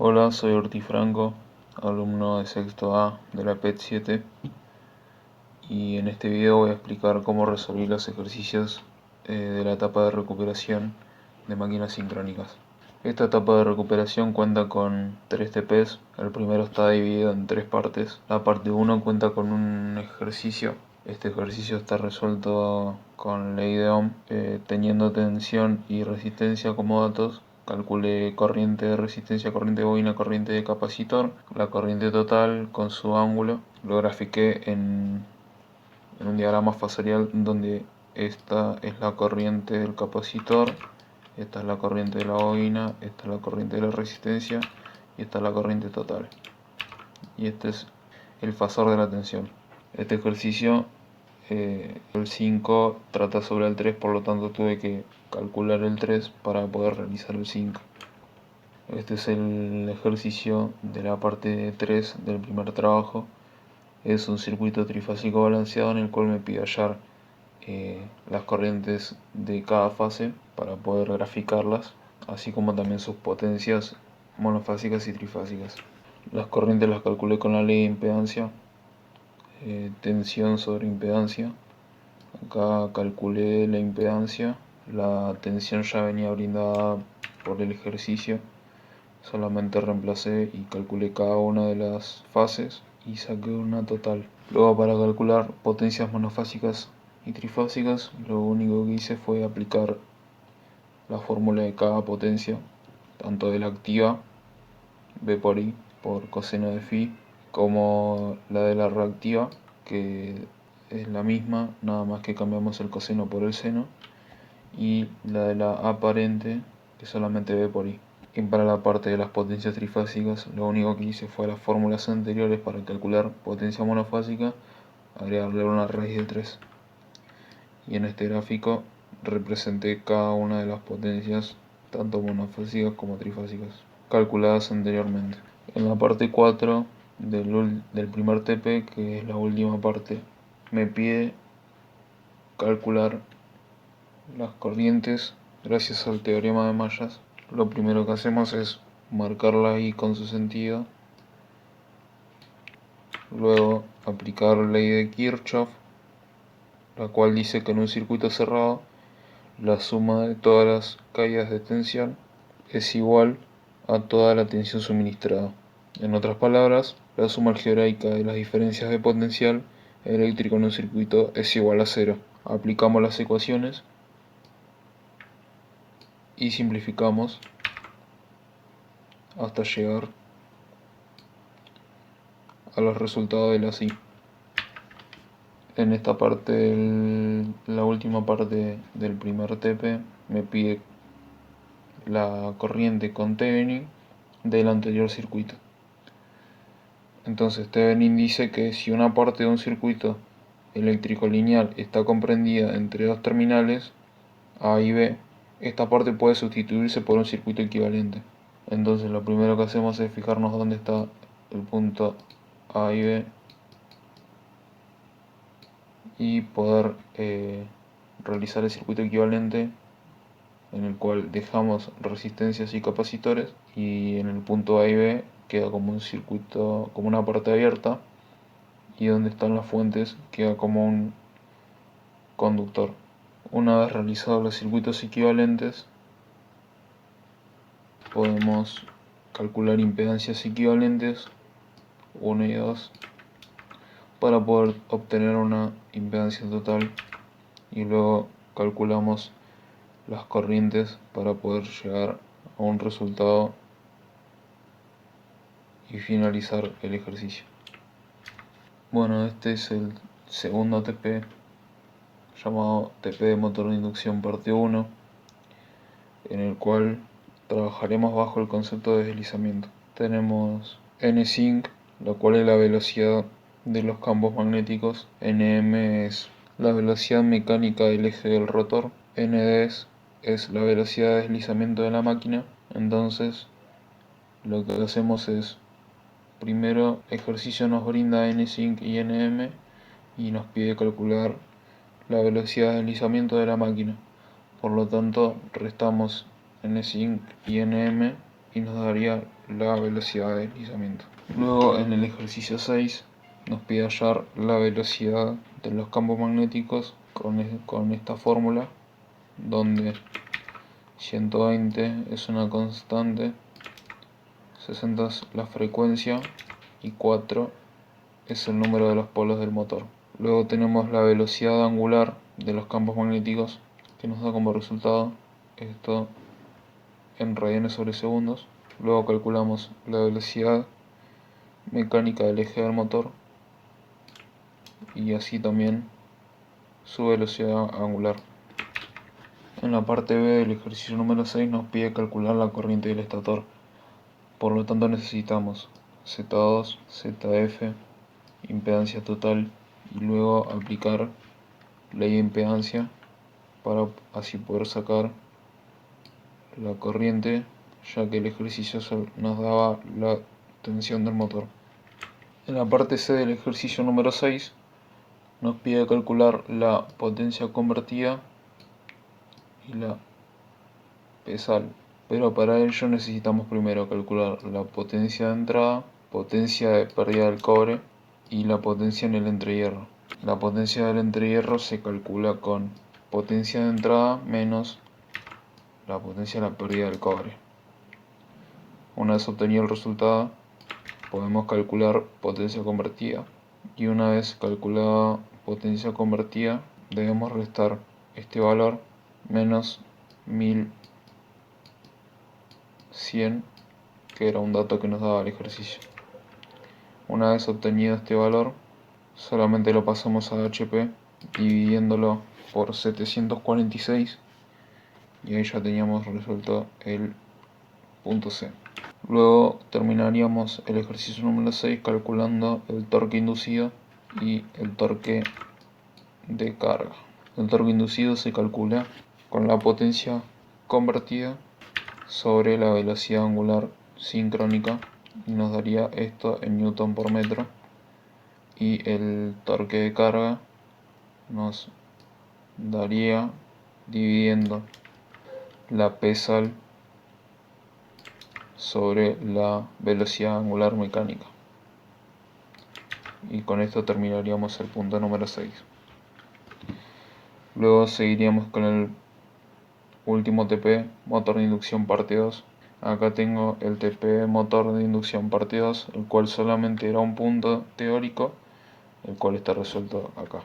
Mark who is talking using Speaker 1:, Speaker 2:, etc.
Speaker 1: Hola, soy Ortiz Franco, alumno de sexto A de la PET 7 y en este video voy a explicar cómo resolver los ejercicios de la etapa de recuperación de máquinas sincrónicas. Esta etapa de recuperación cuenta con 3 TPs, el primero está dividido en 3 partes. La parte 1 cuenta con un ejercicio. Este ejercicio está resuelto con ley de Ohm, teniendo tensión y resistencia como datos. Calculé corriente de resistencia, corriente de bobina, corriente de capacitor, la corriente total con su ángulo. Lo grafiqué en un diagrama fasorial donde esta es la corriente del capacitor, esta es la corriente de la bobina, esta es la corriente de la resistencia y esta es la corriente total. Y este es el fasor de la tensión. Este ejercicio, el 5 trata sobre el 3, por lo tanto tuve que calcular el 3 para poder realizar el 5. Este es el ejercicio de la parte 3 del primer trabajo. Es un circuito trifásico balanceado en el cual me pide hallar las corrientes de cada fase para poder graficarlas, así como también sus potencias monofásicas y trifásicas. Las corrientes las calculé con la ley de impedancia, tensión sobre impedancia. Acá calculé la impedancia, la tensión ya venía brindada por el ejercicio, solamente reemplacé y calculé cada una de las fases y saqué una total. Luego, para calcular potencias monofásicas y trifásicas, lo único que hice fue aplicar la fórmula de cada potencia, tanto de la activa, B por I por coseno de phi, como la de la reactiva, que es la misma, nada más que cambiamos el coseno por el seno, y la de la aparente, que es solamente B por I. Y para la parte de las potencias trifásicas, lo único que hice fue las fórmulas anteriores para calcular potencia monofásica, agregarle una raíz de 3. Y en este gráfico representé cada una de las potencias, tanto monofásicas como trifásicas, calculadas anteriormente. En la parte 4 del primer TP, que es la última parte, me pide calcular las corrientes gracias al teorema de mallas. Lo primero que hacemos es marcarla ahí con su sentido, luego aplicar la ley de Kirchhoff, la cual dice que en un circuito cerrado la suma de todas las caídas de tensión es igual a toda la tensión suministrada. En otras palabras, la suma algebraica de las diferencias de potencial eléctrico en un circuito es igual a 0. Aplicamos las ecuaciones y simplificamos hasta llegar a los resultados de la SI. En esta parte, la última parte del primer TP, me pide la corriente con Thevenin del anterior circuito. Entonces Thevenin dice que si una parte de un circuito eléctrico lineal está comprendida entre dos terminales, A y B, esta parte puede sustituirse por un circuito equivalente. Entonces lo primero que hacemos es fijarnos dónde está el punto A y B y poder realizar el circuito equivalente, en el cual dejamos resistencias y capacitores, y en el punto A y B queda como un circuito, como una parte abierta, y donde están las fuentes queda como un conductor. Una vez realizados los circuitos equivalentes, podemos calcular impedancias equivalentes 1 y 2 para poder obtener una impedancia total, y luego calculamos las corrientes para poder llegar a un resultado y finalizar el ejercicio. Bueno, este es el segundo TP, llamado TP de motor de inducción parte 1, en el cual trabajaremos bajo el concepto de deslizamiento. Tenemos N-Sync, la cual es la velocidad de los campos magnéticos. Nm es la velocidad mecánica del eje del rotor. Nds es la velocidad de deslizamiento de la máquina. Entonces lo que hacemos es, primero ejercicio nos brinda N-Sync y Nm y nos pide calcular la velocidad de deslizamiento de la máquina. Por lo tanto, restamos N-Sync y Nm y nos daría la velocidad de deslizamiento. Luego en el ejercicio 6 nos pide hallar la velocidad de los campos magnéticos con esta fórmula, donde 120 es una constante, 60 es la frecuencia y 4 es el número de los polos del motor. Luego tenemos la velocidad angular de los campos magnéticos, que nos da como resultado esto en radianes sobre segundos. Luego calculamos la velocidad mecánica del eje del motor y así también su velocidad angular. En la parte B del ejercicio número 6 nos pide calcular la corriente del estator. Por lo tanto necesitamos Z2, ZF, impedancia total y luego aplicar ley de impedancia para así poder sacar la corriente, ya que el ejercicio nos daba la tensión del motor. En la parte C del ejercicio número 6 nos pide calcular la potencia convertida y la pesal, pero para ello necesitamos primero calcular la potencia de entrada, potencia de pérdida del cobre y la potencia en el entrehierro. La potencia del entrehierro se calcula con potencia de entrada menos la potencia de la pérdida del cobre. Una vez obtenido el resultado, podemos calcular potencia convertida, y una vez calculada potencia convertida debemos restar este valor menos 1100, que era un dato que nos daba el ejercicio. Una vez obtenido este valor, solamente lo pasamos a HP dividiéndolo por 746 y ahí ya teníamos resuelto el punto C. Luego terminaríamos el ejercicio número 6 calculando el torque inducido y el torque de carga. El torque inducido se calcula con la potencia convertida sobre la velocidad angular sincrónica y nos daría esto en newton por metro, y el torque de carga nos daría dividiendo la pesal sobre la velocidad angular mecánica. Y con esto terminaríamos el punto número 6. Luego seguiríamos con el último TP, motor de inducción parte 2. Acá tengo el TP motor de inducción parte 2, el cual solamente era un punto teórico, el cual está resuelto acá.